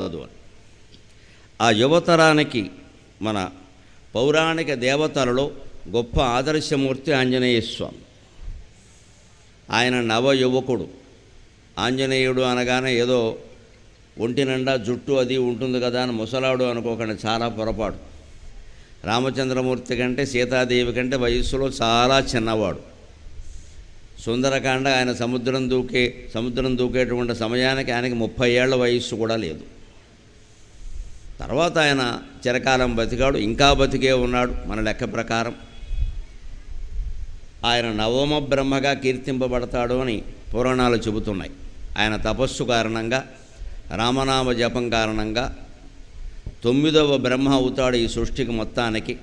అవుతుందో అని. ఆ యువతరానికి మన పౌరాణిక దేవతలలో గొప్ప ఆదర్శమూర్తి ఆంజనేయ స్వామి. ఆయన నవ యువకుడు. ఆంజనేయుడు అనగానే ఏదో ఒంటి నిండా జుట్టు అది ఉంటుంది కదా అని ముసలాడు అనుకోకండి, చాలా పొరపాటు. రామచంద్రమూర్తి కంటే సీతాదేవి కంటే వయస్సులో చాలా చిన్నవాడు. సుందరకాండ ఆయన సముద్రం దూకేటువంటి సమయానికి ఆయనకి 30 ఏళ్ల వయస్సు కూడా లేదు. తర్వాత ఆయన చిరకాలం బతికాడు, ఇంకా బతికే ఉన్నాడు మన లెక్క ప్రకారం. ఆయన నవమ బ్రహ్మగా కీర్తింపబడతాడు అని పురాణాలు చెబుతున్నాయి. ఆయన తపస్సు కారణంగా, రామనామ జపం కారణంగా 9వ బ్రహ్మ అవుతాడు ఈ సృష్టికి మొత్తానికి.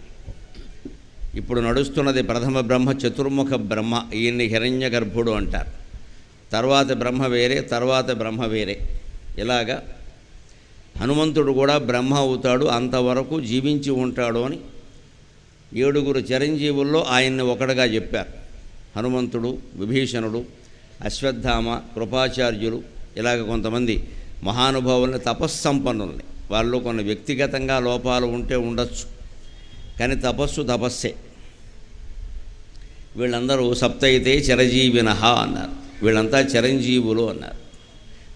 ఇప్పుడు నడుస్తున్నది ప్రథమ బ్రహ్మ, చతుర్ముఖ బ్రహ్మ. ఈయన్ని హిరణ్య గర్భుడు అంటారు. తర్వాత బ్రహ్మ వేరే, తర్వాత బ్రహ్మ వేరే. ఇలాగా హనుమంతుడు కూడా బ్రహ్మ అవుతాడు, అంతవరకు జీవించి ఉంటాడు అని 7 చిరంజీవుల్లో ఆయన్ని ఒకడుగా చెప్పారు. హనుమంతుడు, విభీషణుడు, అశ్వత్థామ, కృపాచార్యులు, ఇలాగ కొంతమంది మహానుభావుల్ని, తపస్సంపన్నుల్ని. వాళ్ళు కొన్ని వ్యక్తిగతంగా లోపాలు ఉంటే ఉండొచ్చు, కానీ తపస్సే. వీళ్ళందరూ సప్తైతే చిరజీవినః అన్నారు. వీళ్ళంతా చిరంజీవులు అన్నారు.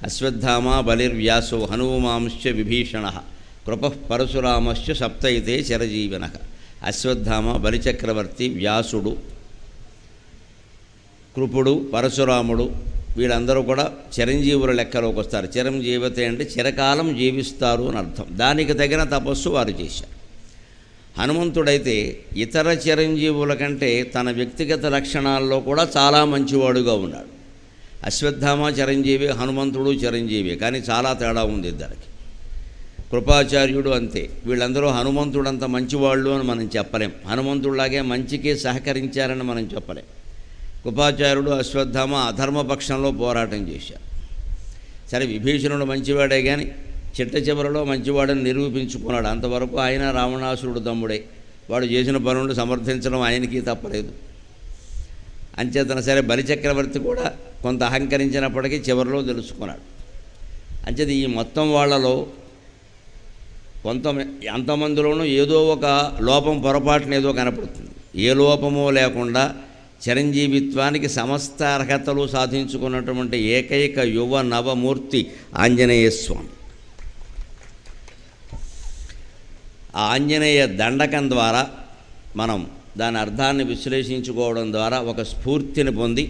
అశ్వత్థామ బలిర్వ్యాసో హనుమాంశ్చ విభీషణః కృపః పరశురామశ్చ సప్తైతే చిరజీవినః. అశ్వత్థామ, బలిచక్రవర్తి, వ్యాసుడు, కృపుడు, పరశురాముడు వీళ్ళందరూ కూడా చిరంజీవుల లెక్కలోకి వస్తారు. చిరంజీవతే అంటే చిరకాలం జీవిస్తారు అని అర్థం. దానికి తగిన తపస్సు వారు చేశారు. హనుమంతుడైతే ఇతర చిరంజీవుల కంటే తన వ్యక్తిగత లక్షణాల్లో కూడా చాలా మంచివాడుగా ఉన్నాడు. అశ్వత్థామ చిరంజీవి, హనుమంతుడు చిరంజీవి, కానీ చాలా తేడా ఉంది ఇద్దరికి. కృపాచార్యుడు అంతే. వీళ్ళందరూ హనుమంతుడంత మంచివాళ్ళు అని మనం చెప్పలేం. హనుమంతుడిలాగే మంచికి సహకరించారని మనం చెప్పలేం. కృపాచార్యుడు, అశ్వత్థామ అధర్మపక్షంలో పోరాటం చేశారు. సరే, విభీషణుడు మంచివాడే కానీ చిట్ట చివరిలో మంచివాడని నిరూపించుకున్నాడు. అంతవరకు ఆయన రావణాసురుడు తమ్ముడే. వాడు చేసిన పనులను సమర్థించడం ఆయనకి తప్పలేదు. అంచేతన సరే, బలిచక్రవర్తి కూడా కొంత అహంకరించినప్పటికీ చివరిలో తెలుసుకున్నాడు. అంచేది ఈ మొత్తం వాళ్ళలో అంతమందిలోనూ ఏదో ఒక లోపం, పొరపాటున ఏదో కనపడుతుంది. ఏ లోపమో లేకుండా చిరంజీవిత్వానికి సమస్త అర్హతలు సాధించుకున్నటువంటి ఏకైక యువ నవమూర్తి ఆంజనేయ స్వామి. ఆ ఆంజనేయ దండకం ద్వారా మనం దాని అర్థాన్ని విశ్లేషించుకోవడం ద్వారా ఒక స్ఫూర్తిని పొంది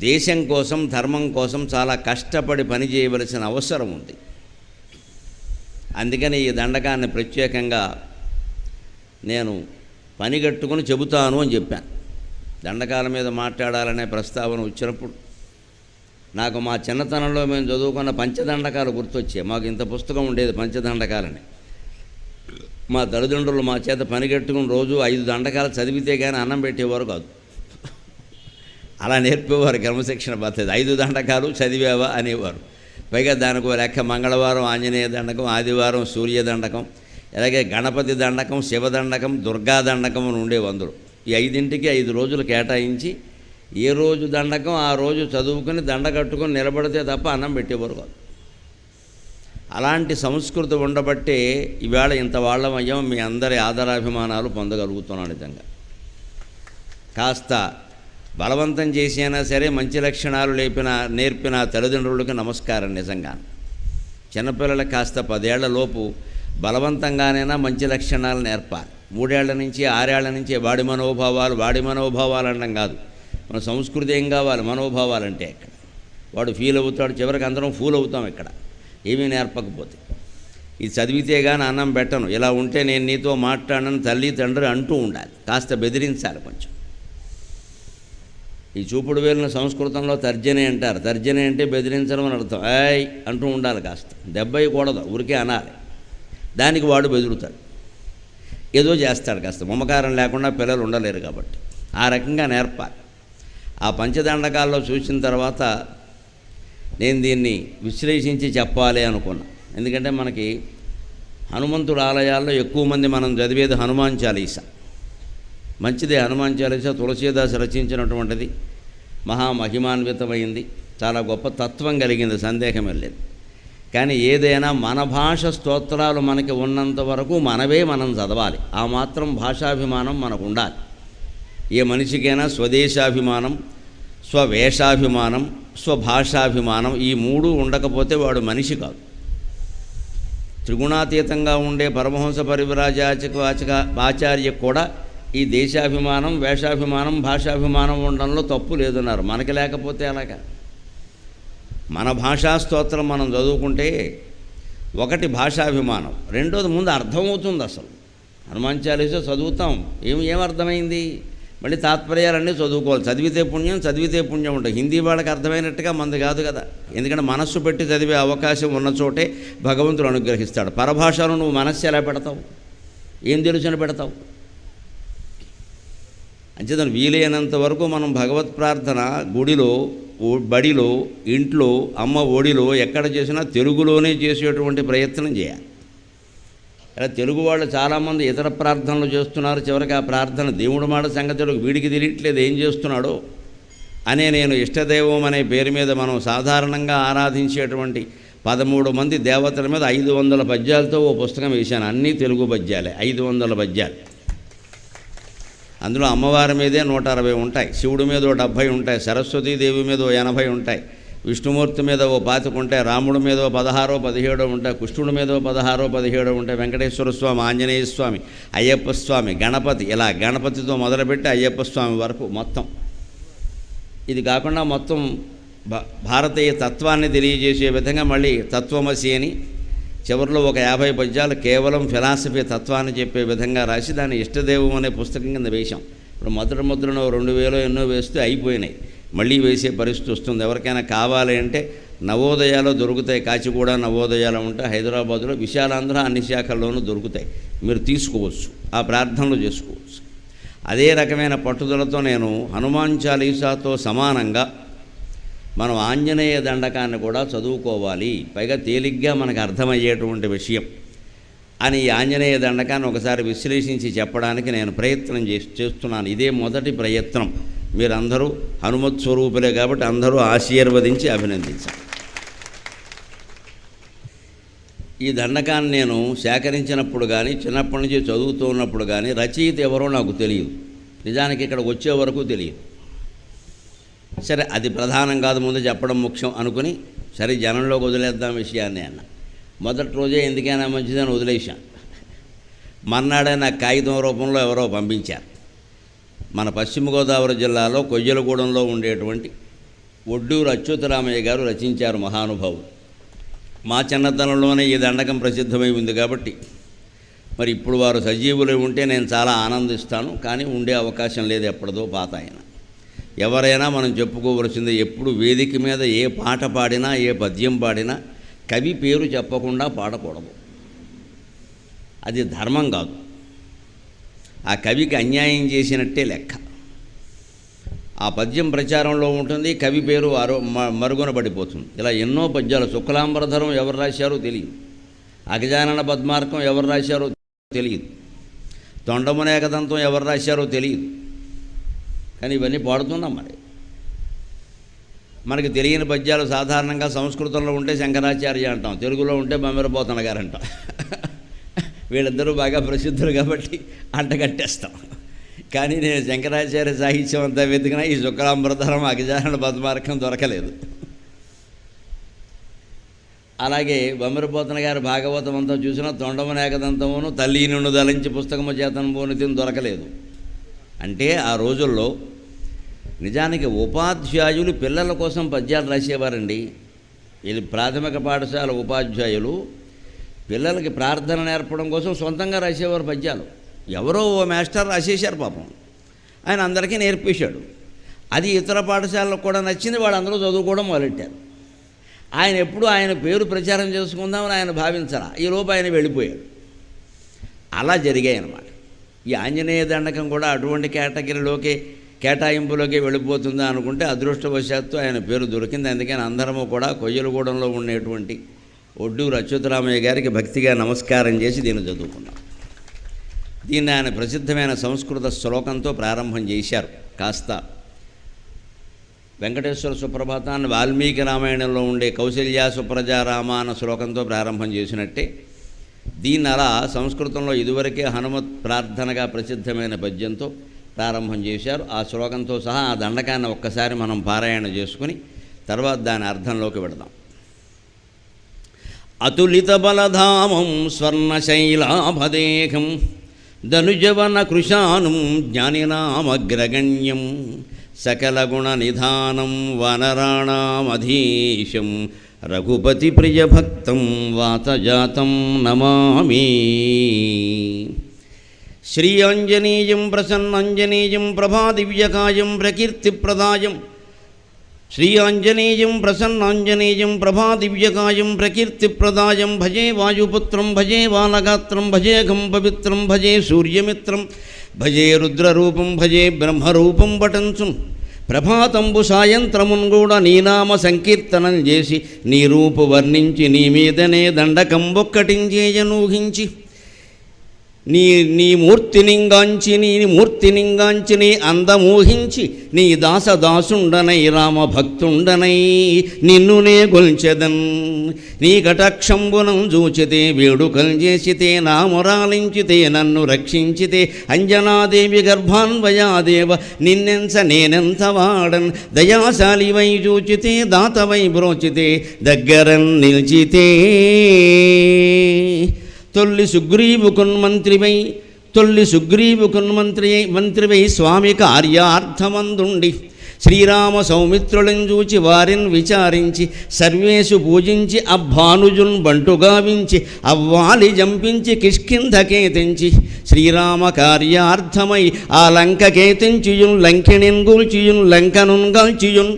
దేశం కోసం, ధర్మం కోసం చాలా కష్టపడి పనిచేయవలసిన అవసరం ఉంది. అందుకని ఈ దండకాన్ని ప్రత్యేకంగా నేను పనిగట్టుకుని చెబుతాను అని చెప్పాను. దండకాల మీద మాట్లాడాలనే ప్రస్తావన వచ్చినప్పుడు నాకు మా చిన్నతనంలో మేము చదువుకున్న పంచదండకాలు గుర్తొచ్చాయి. మాకు ఇంత పుస్తకం ఉండేది పంచదండకాలని. మా తల్లిదండ్రులు మా చేత పనిగట్టుకుని రోజు 5 దండకాలు చదివితే కానీ అన్నం పెట్టేవారు కాదు. అలా నేర్పేవారు క్రమశిక్షణ పద్ధతి. 5 దండకాలు చదివావా అనేవారు. పైగా దానికి లెక్క మంగళవారం ఆంజనేయ దండకం, ఆదివారం సూర్య దండకం, అలాగే గణపతి దండకం, శివదండకం, దుర్గా దండకం అని ఉండేవి. అందులో ఈ 5ంటికి 5 రోజులు కేటాయించి ఏ రోజు దండకం ఆ రోజు చదువుకుని దండ కట్టుకుని నిలబడితే తప్ప అన్నం పెట్టేవారు కాదు. అలాంటి సంస్కృతి ఉండబట్టే ఈవేళ ఇంత వాళ్ళమయ్యాం. మీ అందరి ఆదరాభిమానాలు పొందగలుగుతున్నాను. నిజంగా కాస్త బలవంతం చేసినా సరే మంచి లక్షణాలు నేర్పిన తల్లిదండ్రులకు నమస్కారం. నిజంగా చిన్నపిల్లలకు కాస్త 10 ఏళ్ల లోపు బలవంతంగానైనా మంచి లక్షణాలు నేర్పాలి. 3 ఏళ్ల నుంచి 6 ఏళ్ల నుంచి వాడి మనోభావాలు అనడం కాదు. మన సంస్కృతి ఏం కావాలి? మనోభావాలంటే ఇక్కడ వాడు ఫీల్ అవుతాడు. చివరికి అందరం ఫూల్ అవుతాం ఇక్కడ ఏమీ నేర్పకపోతే. ఇది చదివితే కానీ అన్నం పెట్టను, ఇలా ఉంటే నేను నీతో మాట్లాడనని తల్లి తండ్రి అంటూ ఉండాలి. కాస్త బెదిరించాలి కొంచెం. ఈ చూపుడు వేలున సంస్కృతంలో తర్జనే అంటారు. తర్జనే అంటే బెదిరించడం అని అర్థం. ఏయ్ అంటూ ఉండాలి. కాస్త దెబ్బయ్యకూడదు, ఊరికే అనాలి. దానికి వాడు బెదురుతాడు, ఏదో చేస్తాడు. కాస్త మమకారం లేకుండా పిల్లలు ఉండలేరు కాబట్టి ఆ రకంగా నేర్పాలి. ఆ పంచదండకాల్లో చూసిన తర్వాత నేను దీన్ని విశ్లేషించి చెప్పాలి అనుకున్నా. ఎందుకంటే మనకి హనుమంతుడు ఆలయాల్లో ఎక్కువ మంది మనం చదివేది హనుమాన్ చాలీసా. మంచిదే, హనుమాన్ చాలీసా తులసీదాస్ రచించినటువంటిది. మహామహిమాన్వితమైంది, చాలా గొప్ప తత్వం కలిగింది, సందేహం లేదు. కానీ ఏదైనా మన భాష స్తోత్రాలు మనకి ఉన్నంత వరకు మనవే మనం చదవాలి. ఆ మాత్రం భాషాభిమానం మనకు ఉండాలి. ఏ మనిషికైనా స్వదేశాభిమానం, స్వవేషాభిమానం, స్వభాషాభిమానం ఈ మూడు ఉండకపోతే వాడు మనిషి కాదు. త్రిగుణాతీతంగా ఉండే పరమహంస పరివ్రాజాచక ఆచార్య కూడా ఈ దేశాభిమానం, వేషాభిమానం, భాషాభిమానం ఉండడంలో తప్పు లేదన్నారు. మనకి లేకపోతే అలాగా. మన భాషా స్తోత్రం మనం చదువుకుంటే ఒకటి భాషాభిమానం, రెండోది ముందు అర్థమవుతుంది. అసలు హనుమాన్ చాలీసా చదువుతాం, ఏమర్థమైంది, మళ్ళీ తాత్పర్యాలన్నీ చదువుకోవాలి. చదివితే పుణ్యం ఉంటుంది. హిందీ వాళ్ళకి అర్థమైనట్టుగా మనది కాదు కదా. ఎందుకంటే మనస్సు పెట్టి చదివే అవకాశం ఉన్న చోటే భగవంతుడు అనుగ్రహిస్తాడు. పరభాషలో నువ్వు మనస్సు ఎలా పెడతావు, ఏం తెలుసుని పెడతావు? అంచేతను వీలైనంత వరకు మనం భగవత్ ప్రార్థన గుడిలో, బడిలో, ఇంట్లో, అమ్మ ఒడిలో ఎక్కడ చేసినా తెలుగులోనే చేసేటువంటి ప్రయత్నం చేయాలి. అలా తెలుగు వాళ్ళు చాలామంది ఇతర ప్రార్థనలు చేస్తున్నారు. చివరికి ఆ ప్రార్థన దేవుడు మాట సంగతులకు వీడికి తెలియట్లేదు ఏం చేస్తున్నాడో అనే. నేను ఇష్టదైవం అనే పేరు మీద మనం సాధారణంగా ఆరాధించేటువంటి 13 మంది దేవతల మీద 500 పద్యాలతో ఓ పుస్తకం వేశాను. అన్నీ తెలుగు పద్యాలే, 500 పద్యాలు. అందులో అమ్మవారి మీదే 160 ఉంటాయి, శివుడి మీద 70 ఉంటాయి, సరస్వతీదేవి మీద 80 ఉంటాయి, విష్ణుమూర్తి మీద 25 ఉంటాయి, రాముడి మీద 16, 17 ఉంటాయి, కృష్ణుడి మీద 16, 17 ఉంటాయి, వెంకటేశ్వర స్వామి, ఆంజనేయ స్వామి, అయ్యప్ప స్వామి, గణపతి, ఇలా గణపతితో మొదలుపెట్టి అయ్యప్ప స్వామి వరకు మొత్తం. ఇది కాకుండా మొత్తం భారతీయ తత్వాన్ని తెలియజేసే విధంగా మళ్ళీ తత్వమసి అని చివరిలో ఒక 50 పద్యాలు కేవలం ఫిలాసఫీ తత్వాన్ని చెప్పే విధంగా రాసి దాన్ని ఇష్టదేవం అనే పుస్తకం కింద వేశాం. ఇప్పుడు ముద్రను 2000 ఎన్నో వేస్తే అయిపోయినాయి. మళ్ళీ వేసే పరిస్థితి వస్తుంది. ఎవరికైనా కావాలి అంటే నవోదయాలు దొరుకుతాయి. కాచిగూడ నవోదయాలు ఉంటాయి, హైదరాబాదులో, విశాలాంధ్ర అన్ని శాఖల్లోనూ దొరుకుతాయి. మీరు తీసుకోవచ్చు, ఆ ప్రార్థనలు చేసుకోవచ్చు. అదే రకమైన పట్టుదలతో నేను హనుమాన్ చాలీసాతో సమానంగా మనం ఆంజనేయ దండకాన్ని కూడా చదువుకోవాలి, పైగా తేలిగ్గా మనకు అర్థమయ్యేటువంటి విషయం అని ఈ ఆంజనేయ దండకాన్ని ఒకసారి విశ్లేషించి చెప్పడానికి నేను ప్రయత్నం చేస్తున్నాను. ఇదే మొదటి ప్రయత్నం. మీరందరూ హనుమత్ స్వరూపులే కాబట్టి అందరూ ఆశీర్వదించి అభినందించాలి. ఈ దండకాన్ని నేను సేకరించినప్పుడు కానీ, చిన్నప్పటి నుంచి చదువుతూ ఉన్నప్పుడు కానీ రచయిత ఎవరో నాకు తెలియదు. నిజానికి ఇక్కడ వచ్చే వరకు తెలియదు. సరే, అది ప్రధానం కాదు, ముందు చెప్పడం ముఖ్యం అనుకుని సరే జనంలోకి వదిలేద్దాం విషయాన్ని అన్న. మొదటి రోజే ఎందుకైనా మంచిదని వదిలేశాను. మర్నాడే నాకు కాగితం రూపంలో ఎవరో పంపించారు. మన పశ్చిమ గోదావరి జిల్లాలో కొయ్యలగూడెంలో ఉండేటువంటి ఒడ్డూరు అచ్యుతరామయ్య గారు రచించారు, మహానుభావుడు. మా చిన్నతనంలోనే ఈ దండకం ప్రసిద్ధమై ఉంది కాబట్టి మరి ఇప్పుడు వారు సజీవులై ఉంటే నేను చాలా ఆనందిస్తాను. కానీ ఉండే అవకాశం లేదు, ఎప్పటిదో పాత ఆయన. ఎవరైనా మనం చెప్పుకోవలసింది, ఎప్పుడు వేదిక మీద ఏ పాట పాడినా, ఏ పద్యం పాడినా కవి పేరు చెప్పకుండా పాడకూడదు. అది ధర్మం కాదు, ఆ కవికి అన్యాయం చేసినట్టే లెక్క. ఆ పద్యం ప్రచారంలో ఉంటుంది, కవి పేరు మరుగున పడిపోతుంది. ఇలా ఎన్నో పద్యాలు. శుక్లాంబరధరం ఎవరు రాశారో తెలియదు, అగజానన పద్మార్కం ఎవరు రాశారో తెలియదు, తొండమునేకదంతం ఎవరు రాశారో తెలియదు. కానీ ఇవన్నీ పాడుతున్నాం. మరి మనకి తెలియని పద్యాలు సాధారణంగా సంస్కృతంలో ఉంటే శంకరాచార్య అంటాం, తెలుగులో ఉంటే బమ్మెరపోతన గారు అంటాం. వీళ్ళిద్దరూ బాగా ప్రసిద్ధులు కాబట్టి అంటగట్టేస్తాం. కానీ నేను శంకరాచార్య సాహిత్యం అంతా వెతికినా ఈ శుక్లాంబరధరం, అగజానన పద్మార్కం దొరకలేదు. అలాగే బమ్మెరపోతన గారి భాగవతం అంతా చూసినా తొండమునేకదంతమును, తల్లి నిన్ను దలించి పుస్తకము చేతను పోనితిని దొరకలేదు. అంటే ఆ రోజుల్లో నిజానికి ఉపాధ్యాయులు పిల్లల కోసం పద్యాలు రాసేవారండి. ఇది ప్రాథమిక పాఠశాల ఉపాధ్యాయులు పిల్లలకి ప్రార్థన నేర్పడం కోసం సొంతంగా రాసేవారు పద్యాలు. ఎవరో ఓ మాస్టర్ రాసేశారు పాపం, ఆయన అందరికీ నేర్పేశాడు. అది ఇతర పాఠశాలకు కూడా నచ్చింది, వాళ్ళందరూ చదువుకోవడం మొదలెట్టారు. ఆయన ఎప్పుడు ఆయన పేరు ప్రచారం చేసుకుందామని ఆయన భావించరా, ఈలోపు ఆయన వెళ్ళిపోయాడు. అలా జరిగాయి అన్నమాట. ఈ ఆంజనేయ దండకం కూడా అటువంటి కేటాయింపులోకి వెళ్ళిపోతుందా అనుకుంటే అదృష్టవశాత్తు ఆయన పేరు దొరికింది. అందుకని అందరము కూడా కొయ్యలగూడెంలో ఉండేటువంటి ఒడ్డూరు అచ్యుతరామయ్య గారికి భక్తిగా నమస్కారం చేసి దీన్ని చదువుకున్నాం. దీన్ని ఆయన ప్రసిద్ధమైన సంస్కృత శ్లోకంతో ప్రారంభం చేశారు. కాస్త వెంకటేశ్వర సుప్రభాతాన్ని వాల్మీకి రామాయణంలో ఉండే కౌసల్యా సుప్రజా రామ అన్న శ్లోకంతో ప్రారంభం చేసినట్టే దీన్ని అలా సంస్కృతంలో ఇదివరకే హనుమత్ ప్రార్థనగా ప్రసిద్ధమైన పద్యంతో ప్రారంభం చేశారు. ఆ శ్లోకంతో సహా ఆ దండకాన్ని ఒక్కసారి మనం పారాయణ చేసుకుని తర్వాత దాని అర్థంలోకి వెడదాం. అతులిత బలధామం స్వర్ణశైలాభదేహం ధనుజవన కృశానం జ్ఞానినామగ్రగణ్యం సకలగుణ నిధానం వనరాణామధీశం రఘుపతి ప్రియభక్తం వాతజాతం నమామి. శ్రీ ఆంజనేయం ప్రసన్నంజనేయం ప్రభాదివ్యకాయం ప్రకీర్తిప్రదాయం శ్రీ ఆంజనేయం ప్రసన్నాంజనేయం ప్రభాదివ్యకాయం ప్రకీర్తిప్రదాయం భజే వాయుపుత్రం భజే బాలగాత్రం భజే గం పవిత్రం భజే సూర్యమిత్రం భజే రుద్రరూపం భజే బ్రహ్మరూపం పటంచుం ప్రభాతంబు సాయంత్రమున్ కూడా నీ నామ సంకీర్తనం చేసి నీ రూపు వర్ణించి నీ మీదనే దండకంబొక్కటించేయనూహించి నీ మూర్తినింగాంచి నీ అందమూహించి నీ దాసదాసుండనై రామభక్తుండనై నిన్నునే గొల్చెదన్ నీ కటాక్షంబునం చూచితే వేడుకలు చేసితే నా మొరాలించితే నన్ను రక్షించితే అంజనాదేవి గర్భాన్వయాదేవ నిన్నెంచ నేనెంత వాడన్ దయాశాలివై చూచితే దాతవై బ్రోచితే దగ్గరన్ నిలిచితే తొల్లి సుగ్రీవుకున్మంత్రివై స్వామి కార్యార్థమందుండి శ్రీరామ సౌమిత్రులను చూచి వారిని విచారించి సర్వేషు పూజించి అభానుజున్ బంటుగావించి అవ్వాలి జంపించి కిష్కింధకే తెంచి శ్రీరామ కార్యార్థమై ఆ లంకకే తెంచియున్ లంకిణిన్ గూల్చియున్ లంకనున్ గాల్చియున్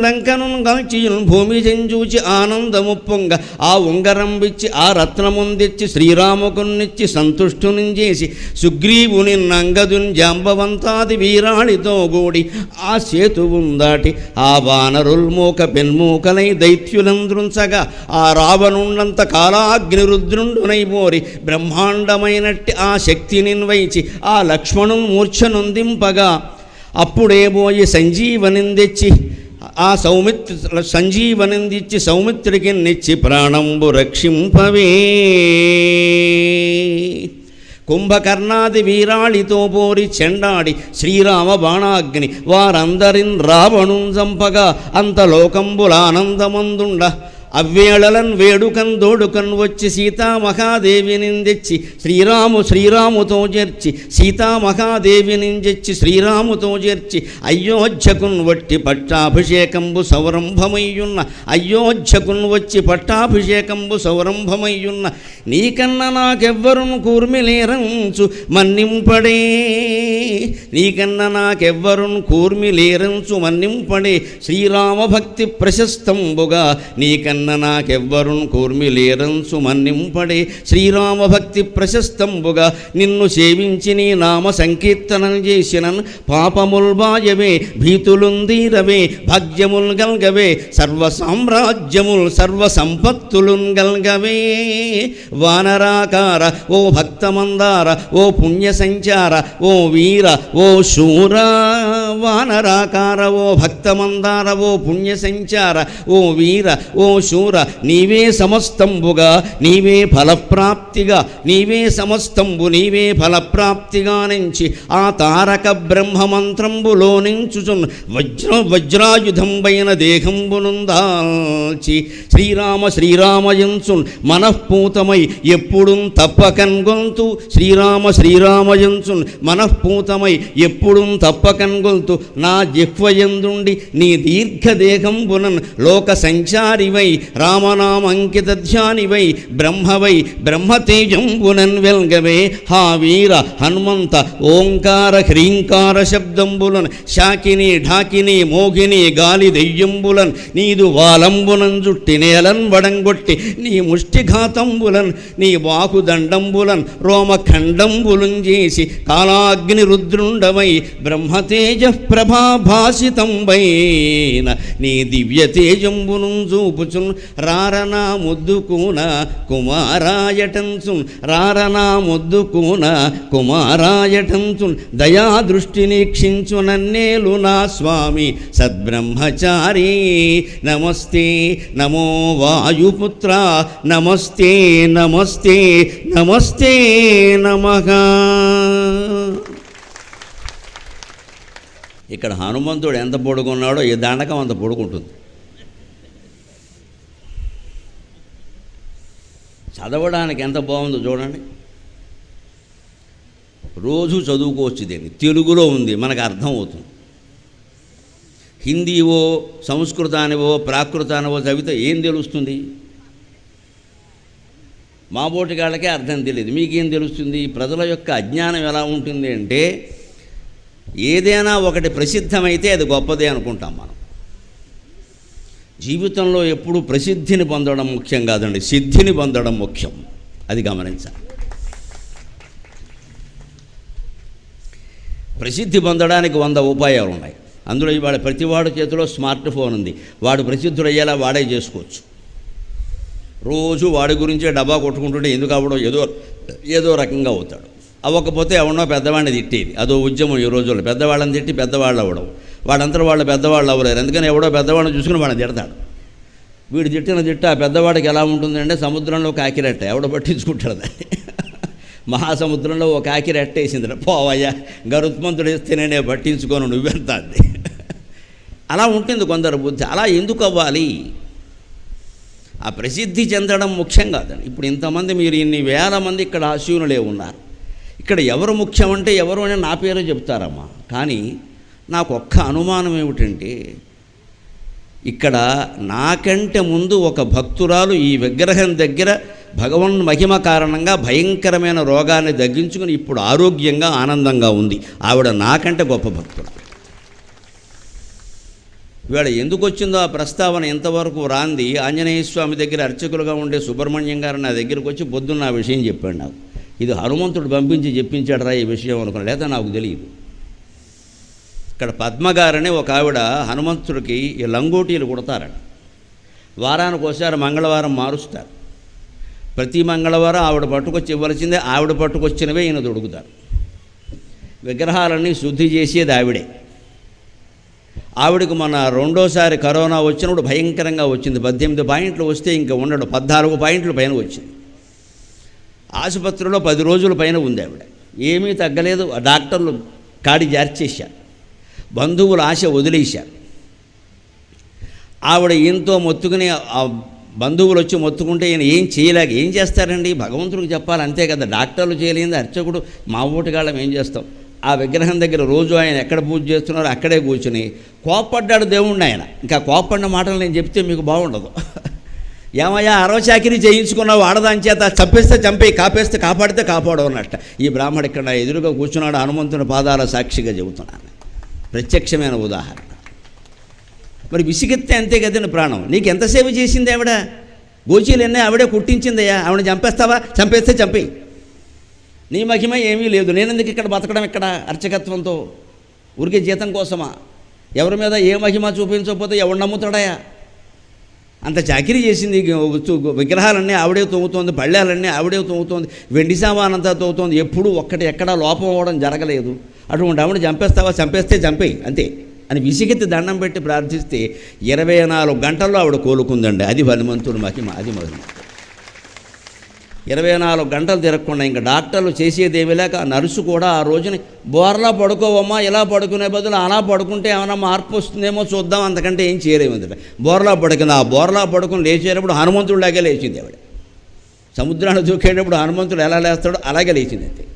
లంకనున్ గాల్చియున్ భూమి చెంచూచి ఆనందముప్పొంగ ఆ ఉంగరం విచ్చి ఆ రత్నముందిచ్చి శ్రీరాముకున్నిచ్చి సంతుష్టుని చేసి సుగ్రీవుని నంగదున్ జాంబవంతాది వీరాళితో గూడి ఆ సేతువున్ దాటి ఆ వానరుల్మూక పెన్మూకలై దైత్యులంద్రుంచగా ఆ రావణుండంత కాలాగ్నిరుద్రుండునై మోరి బ్రహ్మాండమైనట్టి ఆ శక్తిని వైచి ఆ లక్ష్మణున్ మూర్ఛనుందింపగా అప్పుడే పోయి సంజీవనిందిచ్చి ఆ సంజీవనిందిచ్చి సౌమిత్రికి నిచ్చి ప్రాణంబు రక్షింపవే. కుంభకర్ణాది వీరాళితో పోరి చెండాడి శ్రీరామ బాణాగ్ని వారందరిన్ రావణుం చంపగా అంతలోకంబులానందమందుండ అవ్వేళలన్ వేడుకన్ దోడుకన్ వచ్చి సీతామహాదేవిని తెచ్చి శ్రీరాముతో చేర్చి సీతామహాదేవిని తెచ్చి శ్రీరాముతో చేర్చి అయోధ్యకున్ వట్టి పట్టాభిషేకంబు సౌరంభమయ్యున్న నీకన్నా నాకెవ్వరును కూర్మిలేరంచు మన్నింపడే శ్రీరామభక్తి ప్రశస్తంబుగా నీకన్నా నాకెవ్వరున్ కూర్మిలేరంచు మన్నింపడే శ్రీరామభక్తి ప్రశస్తంబుగా నిన్ను సేవించి నీ నామ సంకీర్తనం చేసినన్ పాపముల్ బాయవే భీతులుందీరవే భాగ్యముల్ గల్గవే సర్వసామ్రాజ్యముల్ సర్వసంపత్తులున్ గల్గవే. వానరాకార ఓ భక్తమందార ఓ పుణ్య సంచార ఓ వీర ఓ శూర వానరాకార ఓ భక్తమందార ఓ పుణ్య సంచార ఓ వీర ఓ శూర నీవే సమస్తంబుగా నీవే ఫలప్రాప్తిగా నుంచి ఆ తారక బ్రహ్మమంత్రంబులో నించుచున్ వజ్రాయుధంబైన దేహంబునుందాల్చి శ్రీరామయంచున్ మనఃపూతమై ఎప్పుడున్ తప్పకన్ గొంతు శ్రీరామయంచున్ మనఃపూతమై ఎప్పుడున్ తప్పకన్ గొంతు నా జిహ్వయందుండి నీ దీర్ఘదేహంబునన్ లోక సంచారివై రామనామంకిత ధ్యానివై బ్రహ్మతేజంబునన్ వెల్గవే. హా వీర హనుమంత ఓంకార హ్రీంకార శబ్దంబులన్ శాకిని ఢాకిని మోగిని గాలి దెయ్యంబులన్ నీదు వాలంబునన్ జుట్టి నేలన్ వడంగొట్టి నీ ముష్టిఘాతంబులన్ నీ బాహుదండంబులన్ రోమఖండంబులం చేసి కాలాగ్ని రుద్రుండవై బ్రహ్మతేజ ప్రభాభాసితంబైన నీ దివ్య తేజంబును చూపుచున్ రారనా ముద్దుకూన కుమారాయటంచున్ రారనా ముద్దుకూన కుమారాయటంచున్ దయా దృష్టి నీక్షించు నన్నేలు నా స్వామి సద్బ్రహ్మచారి నమస్తే నమో వాయుపుత్ర నమస్తే నమస్తే నమస్తే నమః. ఇక్కడ హనుమంతుడు ఎంత పొడుగున్నాడో ఈ దండకం అంత పొడుగుంటుంది. చదవడానికి ఎంత బాగుందో చూడండి. రోజు చదువుకోవచ్చు. దీన్ని తెలుగులో ఉంది, మనకు అర్థం అవుతుంది. హిందీవో సంస్కృతానివో ప్రాకృతానివో చదివితే ఏం తెలుస్తుంది? మా బోటి వాళ్ళకే అర్థం తెలియదు, మీకేం తెలుస్తుంది? ప్రజల యొక్క అజ్ఞానం ఎలా ఉంటుంది అంటే, ఏదైనా ఒకటి ప్రసిద్ధమైతే అది గొప్పదే అనుకుంటాం మనం. జీవితంలో ఎప్పుడు ప్రసిద్ధిని పొందడం ముఖ్యం కాదండి, సిద్ధిని పొందడం ముఖ్యం. అది గమనించాలి. ప్రసిద్ధి పొందడానికి 100 ఉపాయాలు ఉన్నాయి. అందులో ఇవాళ ప్రతివాడు చేతిలో స్మార్ట్ ఫోన్ ఉంది. వాడు ప్రసిద్ధుడు అయ్యేలా వాడే చేసుకోవచ్చు. రోజు వాడి గురించే డబ్బా కొట్టుకుంటుంటే ఎందుకు అవ్వడం, ఏదో రకంగా అవుతాడు. అవ్వకపోతే ఎవడో పెద్దవాడిని తిట్టేది, అదో ఉద్యమం ఈ రోజుల్లో. పెద్దవాళ్ళని తిట్టి పెద్దవాళ్ళు అవ్వడం, వాడంతా వాళ్ళు పెద్దవాళ్ళు అవ్వలేరు. ఎందుకని ఎవడో పెద్దవాళ్ళని చూసుకుని వాడిని తిడతాడు. వీడు తిట్టిన తిట్ట ఆ పెద్దవాడికి ఎలా ఉంటుందంటే సముద్రంలో కాకిరెట్ట, ఎవడో పట్టించుకుంటాడు దాన్ని. మహాసముద్రంలో ఒక కాకిరెట్టేసింది, పోవయ్యా గరుత్మంతుడు వేస్తేనే నేను పట్టించుకోను, నువ్వెంత అంది. అలా ఉంటుంది కొందరు బుద్ధి. అలా ఎందుకు అవ్వాలి? ఆ ప్రసిద్ధి చెందడం ముఖ్యం కాదండి. ఇప్పుడు ఇంతమంది, మీరు ఇన్ని వేల మంది ఇక్కడ ఆశీనులే ఉన్నారు. ఇక్కడ ఎవరు ముఖ్యం అంటే ఎవరు అని నా పేరు చెప్తారమ్మా. కానీ నాకు ఒక్క అనుమానం ఏమిటంటే, ఇక్కడ నాకంటే ముందు ఒక భక్తురాలు ఈ విగ్రహం దగ్గర భగవన్ మహిమ కారణంగా భయంకరమైన రోగాన్ని తగ్గించుకుని ఇప్పుడు ఆరోగ్యంగా ఆనందంగా ఉంది. ఆవిడ నాకంటే గొప్ప భక్తురాలు. ఇవాళ ఎందుకు వచ్చిందో ఆ ప్రస్తావన ఇంతవరకు రాంది. ఆంజనేయ స్వామి దగ్గర అర్చకులుగా ఉండే సుబ్రహ్మణ్యం గారు నా దగ్గరకు వచ్చి పొద్దున్న ఆ విషయం చెప్పాడు నాకు. ఇది హనుమంతుడు పంపించి చెప్పించాడు రా ఈ విషయం అనుకున్నా, లేదా నాకు తెలియదు. ఇక్కడ పద్మగారని ఒక ఆవిడ హనుమంతుడికి ఈ లంగోటీలు కుడతారట. వారానికి ఒకసారి మంగళవారం మారుస్తారు. ప్రతి మంగళవారం ఆవిడ పట్టుకొచ్చి ఇవ్వాల్సిందే, ఆవిడ పట్టుకొచ్చినవే ఈయన దొడుకుతారు. విగ్రహాలన్నీ శుద్ధి చేసేది ఆవిడే. ఆవిడకు మన రెండోసారి కరోనా వచ్చినప్పుడు భయంకరంగా వచ్చింది. 18 పాయింట్లు వస్తే ఇంకా ఉండడు, 14 పాయింట్ల పైన వచ్చింది. ఆసుపత్రిలో 10 రోజుల పైన ఉంది ఆవిడ. ఏమీ తగ్గలేదు. డాక్టర్లు కాడి జార్చేశారు, బంధువుల ఆశ వదిలేశారు. ఆవిడ ఈయనతో మొత్తుకుని, ఆ బంధువులు వచ్చి మొత్తుకుంటే ఈయన ఏం చేయలేక, ఏం చేస్తారండి, భగవంతుడికి చెప్పాలి అంతే కదా. డాక్టర్లు చేయలేంది అర్చకుడు మా ఓటుగాళ్ళం ఏం చేస్తాం. ఆ విగ్రహం దగ్గర రోజు ఆయన ఎక్కడ పూజ చేస్తున్నారో అక్కడే కూర్చుని కోప్పడ్డాడు దేవుణ్ణి ఆయన. ఇంకా కోప్పడిన మాటలు నేను చెప్తే మీకు బాగుండదు. ఏమయ్యా అరవచాకిరి చేయించుకున్నావు ఆడదాని చేత, చంపేస్తే చంపే, కాపేస్తే కాపాడితే కాపాడు అన్నట్ట. ఈ బ్రాహ్మడు ఇక్కడ నా ఎదురుగా కూర్చున్నాడు, హనుమంతుని పాదాల సాక్షిగా చెబుతున్నాను, ప్రత్యక్షమైన ఉదాహరణ. మరి విసిగెత్తే అంతే కదండి ప్రాణం. నీకు ఎంతసేపు చేసింది ఆవిడ? గోచీలన్నీ ఆవిడే కుట్టించిందయ్యా. ఆవిడ చంపేస్తావా? చంపేస్తే చంపేయి, నీ మహిమ ఏమీ లేదు. నేనెందుకు ఇక్కడ బతకడం, ఇక్కడ అర్చకత్వంతో ఊరికే జీతం కోసమా? ఎవరి మీద ఏ మహిమ చూపించకపోతే ఎవడు నమ్ముతాడయా? అంత చాకిరీ చేసింది. విగ్రహాలన్నీ ఆవిడే తోముతోంది, పళ్ళాలన్నీ ఆవిడే తోముతోంది, వెండి సామానంతా తోముతోంది. ఎప్పుడు ఎక్కడా లోపం అవ్వడం జరగలేదు. అటువంటి ఆవిడ చంపేస్తావా? చంపేస్తే చంపేయి అంతే అని విసిగెత్తి దండం పెట్టి ప్రార్థిస్తే 24 గంటల్లో ఆవిడ కోలుకుందండి. అది హనుమంతుడి మహిమ, అది మహిమ. 24 గంటలు తిరగకుండా ఇంకా డాక్టర్లు చేసేదేమీ లేక ఆ నర్సు కూడా ఆ రోజుని బోర్లా పడుకోవమ్మా, ఇలా పడుకునే బదులు అలా పడుకుంటే ఏమైనా మార్పు వస్తుందేమో చూద్దాం, అంతకంటే ఏం చేయలేము. బోర్లా పడుకుంది. ఆ బోర్లా పడుకుని లేచేటప్పుడు హనుమంతుడిలాగే లేచింది ఆవిడ. సముద్రాన్ని దూకేటప్పుడు హనుమంతుడు ఎలా లేస్తాడో అలాగే లేచింది అంతే.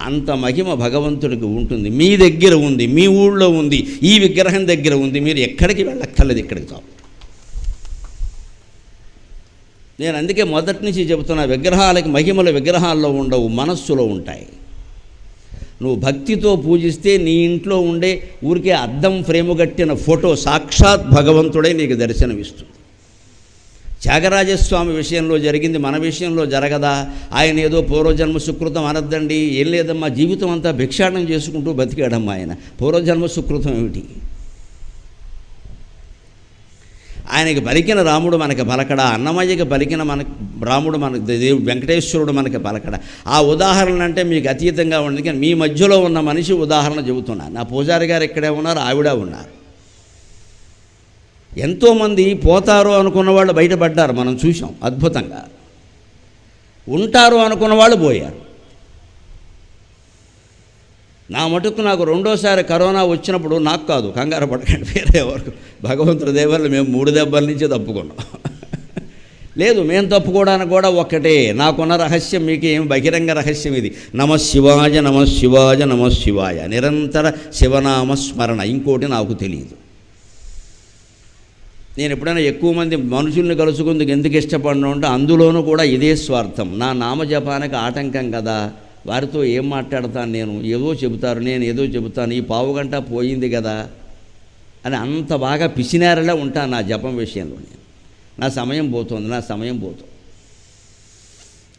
అంత మహిమ భగవంతుడికి ఉంటుంది. మీ దగ్గర ఉంది, మీ ఊళ్ళో ఉంది, ఈ విగ్రహం దగ్గర ఉంది. మీరు ఎక్కడికి వెళ్ళక్కర్లేదు, ఇక్కడికి చాలు. నేను అందుకే మొదటి నుంచి చెబుతున్నా, విగ్రహాలకి మహిమలు విగ్రహాల్లో ఉండవు, మనస్సులో ఉంటాయి. నువ్వు భక్తితో పూజిస్తే నీ ఇంట్లో ఉండే ఊరికే అద్దం ఫ్రేము కట్టిన ఫోటో సాక్షాత్ భగవంతుడే నీకు దర్శనమిస్తుంది. త్యాగరాజస్వామి విషయంలో జరిగింది మన విషయంలో జరగదా? ఆయన ఏదో పూర్వజన్మ సుకృతం అనద్దండి, ఏం లేదమ్మా, జీవితం అంతా భిక్షాటనం చేసుకుంటూ బతికాడమ్మా ఆయన. పూర్వజన్మ సుకృతం ఏమిటి? ఆయనకి పలికిన రాముడు మనకి పలకడా? అన్నమయ్యకి పలికిన రాముడు మనకి, వెంకటేశ్వరుడు మనకి పలకడా? ఆ ఉదాహరణ అంటే మీకు అతీతంగా ఉండదు, కానీ మీ మధ్యలో ఉన్న మనిషి ఉదాహరణ చెబుతున్నాను. నా పూజారి గారు ఇక్కడే ఉన్నారు, ఆవిడ ఉన్నారు. ఎంతోమంది పోతారు అనుకున్న వాళ్ళు బయటపడ్డారు, మనం చూసాం అద్భుతంగా. ఉంటారు అనుకున్న వాళ్ళు పోయారు. నా మటుకు నాకు రెండోసారి కరోనా వచ్చినప్పుడు, నాకు కాదు, కంగారు పడకండి, వేరే ఎవరికి, భగవంతుడి దేవల్ల మేము 3 దెబ్బల నుంచి తప్పుకున్నాం. లేదు, మేము తప్పుకోవడానికి కూడా ఒక్కటే. నాకున్న రహస్యం మీకు ఏమి బహిరంగ రహస్యం ఇది. నమఃశివాయ నమఃశివాయ నమఃశివాయ, నిరంతర శివనామ స్మరణ. ఇంకోటి నాకు తెలియదు. నేను ఎప్పుడైనా ఎక్కువ మంది మనుషుల్ని కలుసుకుందుకు ఎందుకు ఇష్టపడను అంటే అందులోనూ కూడా ఇదే స్వార్థం. నా నామజపానికి ఆటంకం కదా, వారితో ఏం మాట్లాడతాను నేను, ఏదో చెబుతారు, నేను ఏదో చెబుతాను, ఈ పావుగంట పోయింది కదా అని అంత బాగా పిసినారలా ఉంటాను నా జపం విషయంలో. నా సమయం పోతుంది.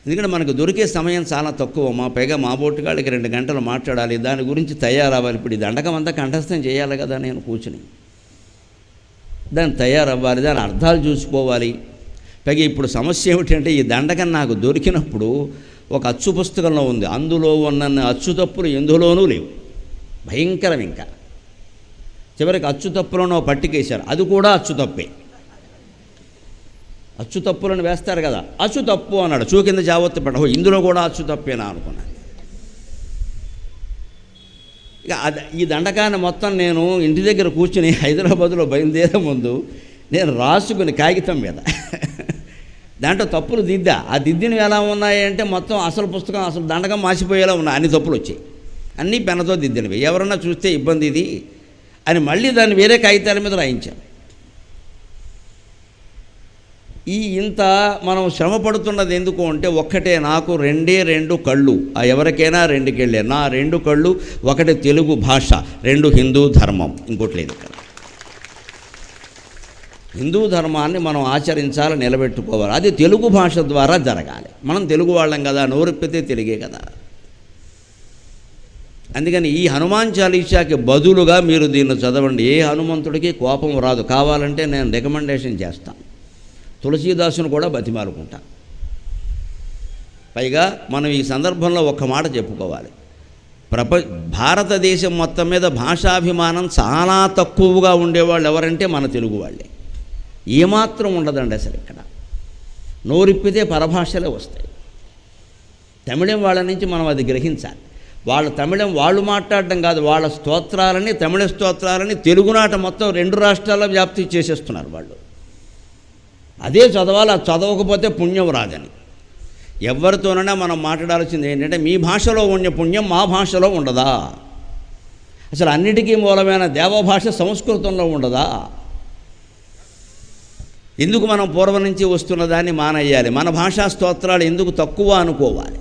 ఎందుకంటే మనకు దొరికే సమయం చాలా తక్కువ. పైగా మా బోటుగాళ్ళకి 2 గంటలు మాట్లాడాలి, దాని గురించి తయారవ్వాలి. ఇప్పుడు ఈ దండకం అంతా కంఠస్థం చేయాలి కదా, నేను కూర్చుని దాన్ని తయారవ్వాలి, దాని అర్థాలు చూసుకోవాలి. పైగా ఇప్పుడు సమస్య ఏమిటంటే, ఈ దండకం నాకు దొరికినప్పుడు ఒక అచ్చు పుస్తకంలో ఉంది, అందులో ఉన్న అచ్చు తప్పులు ఎందులోనూ లేవు. భయంకరం. ఇంకా చివరికి అచ్చు తప్పులను పట్టికేశారు, అది కూడా అచ్చు తప్పే. అచ్చు తప్పులను వేస్తారు కదా, అచ్చు తప్పు అన్నాడు, చూ కింద జావత్తు పడ్డ, ఇందులో కూడా అచ్చు తప్పేనా అనుకున్నాను. ఇక ఈ దండకాన్ని మొత్తం నేను ఇంటి దగ్గర కూర్చుని హైదరాబాదులో బయలుదేరే ముందు నేను రాసుకుని కాగితం మీద దాంట్లో తప్పులు దిద్దా. ఆ దిద్దినవి ఎలా ఉన్నాయి అంటే మొత్తం అసలు పుస్తకం, అసలు దండకం మాసిపోయేలా ఉన్నాయి. అన్ని తప్పులు వచ్చాయి, అన్నీ పెన్నతో దిద్దినవి. ఎవరన్నా చూస్తే ఇబ్బంది ఇది అని మళ్ళీ దాన్ని వేరే కాగితాల మీద రాయించాం. ఇంత మనం శ్రమ పడుతున్నది ఎందుకు అంటే, ఒక్కటే, నాకు 2 కళ్ళు. ఎవరికైనా 2 కళ్ళే. నా 2 కళ్ళు, ఒకటి తెలుగు భాష, 2 హిందూ ధర్మం, ఇంకోటి లేదు ఇక్కడ. హిందూ ధర్మాన్ని మనం ఆచరించాలి, నిలబెట్టుకోవాలి. అది తెలుగు భాష ద్వారా జరగాలి. మనం తెలుగు వాళ్ళం కదా, నోరెప్పితే తెలుగే కదా. అందుకని ఈ హనుమాన్ చాలీసాకి బదులుగా మీరు దీన్ని చదవండి. ఏ హనుమంతుడికి కోపం రాదు. కావాలంటే నేను రికమెండేషన్ చేస్తాను, తులసీదాసును కూడా బతిమాలుకుంటా. పైగా మనం ఈ సందర్భంలో ఒక్క మాట చెప్పుకోవాలి. భారతదేశం మొత్తం మీద భాషాభిమానం చాలా తక్కువగా ఉండేవాళ్ళు ఎవరంటే మన తెలుగు వాళ్ళే. ఏమాత్రం ఉండదండి అసలు. ఇక్కడ నోరిప్పితే పరభాషలే వస్తాయి. తమిళం వాళ్ళ నుంచి మనం అది గ్రహించాలి. వాళ్ళ తమిళం వాళ్ళు మాట్లాడడం కాదు, వాళ్ళ స్తోత్రాలని, తమిళ స్తోత్రాలని తెలుగునాట మొత్తం 2 రాష్ట్రాల్లో వ్యాప్తి చేసేస్తున్నారు వాళ్ళు. అదే చదవాలి, అది చదవకపోతే పుణ్యం రాదని. ఎవరితోనైనా మనం మాట్లాడాల్సింది ఏంటంటే, మీ భాషలో ఉన్న పుణ్యం మా భాషలో ఉండదా? అసలు అన్నిటికీ మూలమైన దేవభాష సంస్కృతంలో ఉండదా? ఎందుకు మనం పూర్వం నుంచి వస్తున్న దాన్ని మానేయాలి? మన భాషా స్తోత్రాలు ఎందుకు తక్కువ అనుకోవాలి?